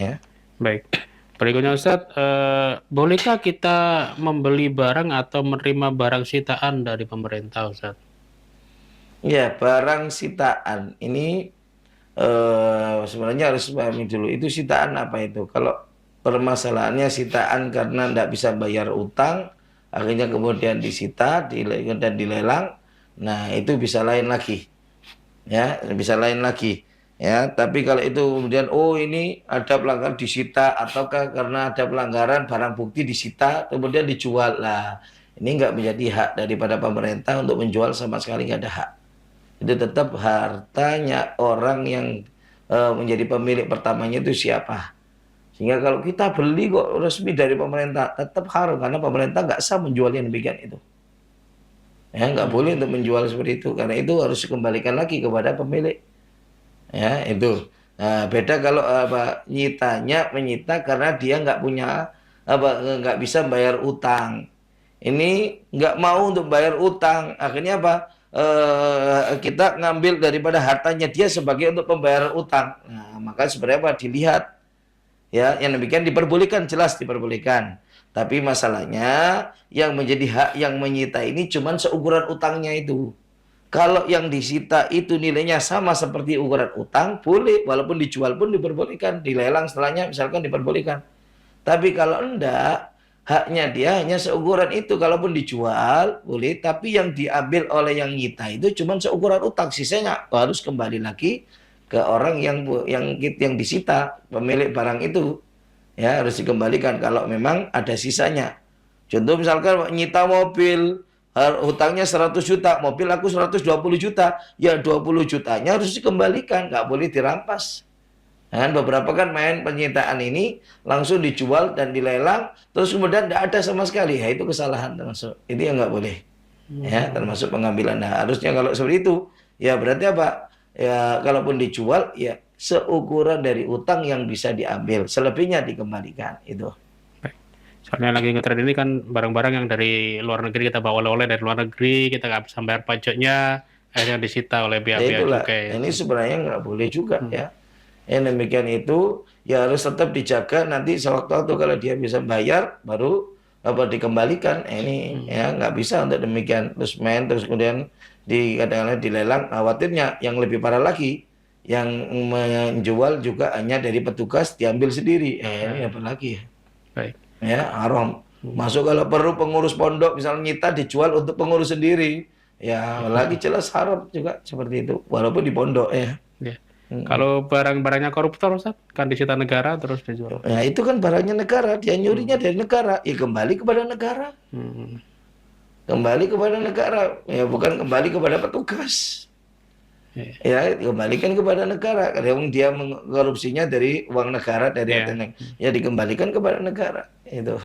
ya. Baik. Berikutnya Ustadz, bolehkah kita membeli barang atau menerima barang sitaan dari pemerintah Ustadz? Ya, barang sitaan ini sebenarnya harus pahami dulu itu sitaan apa itu. Kalau permasalahannya sitaan karena tidak bisa bayar utang, akhirnya kemudian disita dan dilelang, nah itu bisa lain lagi, ya bisa lain lagi. Ya, tapi kalau itu kemudian oh ini ada pelanggaran disita ataukah karena ada pelanggaran barang bukti disita kemudian dijual lah, ini nggak menjadi hak daripada pemerintah untuk menjual, sama sekali nggak ada hak. Itu tetap hartanya orang yang menjadi pemilik pertamanya itu siapa. Sehingga kalau kita beli kok resmi dari pemerintah, tetap haram karena pemerintah nggak sah menjual yang demikian itu. Ya, nggak boleh untuk menjual seperti itu karena itu harus dikembalikan lagi kepada pemilik. Ya, itu. Nah, beda kalau menyita karena dia nggak punya nggak bisa bayar utang. Ini nggak mau untuk bayar utang, akhirnya apa? Kita ngambil daripada hartanya dia sebagai untuk pembayaran utang. Nah, maka sebenarnya apa? Dilihat, ya, yang demikian diperbolehkan, jelas diperbolehkan. Tapi masalahnya yang menjadi hak yang menyita ini cuman seukuran utangnya itu. Kalau yang disita itu nilainya sama seperti ukuran utang, boleh, walaupun dijual pun diperbolehkan, dilelang setelahnya misalkan diperbolehkan. Tapi kalau enggak, haknya dia hanya seukuran itu, kalaupun dijual boleh, tapi yang diambil oleh yang nyita itu cuma seukuran utang, sisanya harus kembali lagi ke orang yang disita, pemilik barang itu. Ya, harus dikembalikan kalau memang ada sisanya. Contoh misalkan nyita mobil, hutangnya 100 juta, mobil aku 120 juta, ya 20 jutanya harus dikembalikan, nggak boleh dirampas. Nah, beberapa kan main penyitaan ini langsung dijual dan dilelang, terus kemudian tidak ada sama sekali, ya itu kesalahan termasuk. Itu yang nggak boleh, ya termasuk pengambilan. Nah, harusnya kalau seperti itu, ya berarti apa? Ya kalaupun dijual, ya seukuran dari utang yang bisa diambil, selebihnya dikembalikan itu. Baik. Soalnya lagi ngetren ini kan barang-barang yang dari luar negeri kita bawa oleh-oleh dari luar negeri, kita nggak bisa bayar pajaknya, akhirnya disita oleh Ya pihak-pihak itulah, cukai. ini sebenarnya nggak boleh juga Hmm. ya. Yang demikian itu ya harus tetap dijaga, nanti sewaktu-waktu kalau dia bisa bayar baru apa dikembalikan. Ini Hmm. ya nggak bisa untuk demikian terus main terus kemudian kadang-kadang dilelang. Khawatirnya yang lebih parah lagi, yang menjual juga hanya dari petugas diambil sendiri. Ini Nah, apa lagi ya? baik. Ya haram. Hmm. Masuk kalau perlu pengurus pondok misalnya nyita dijual untuk pengurus sendiri. Ya lagi jelas haram juga seperti itu walaupun di pondok ya. Ya. Mm. Kalau barang-barangnya koruptor, Ustaz, kan disita negara terus dijual. Nah, itu kan barangnya negara, dia nyurinya Hmm. dari negara, ya kembali kepada negara. Hmm. Kembali kepada negara, ya bukan kembali kepada petugas. Ya. Ya, kembalikan kepada negara. Karena dia mengkorupsinya dari uang negara, dari Ya. ATM. Ya dikembalikan kepada negara. Itu.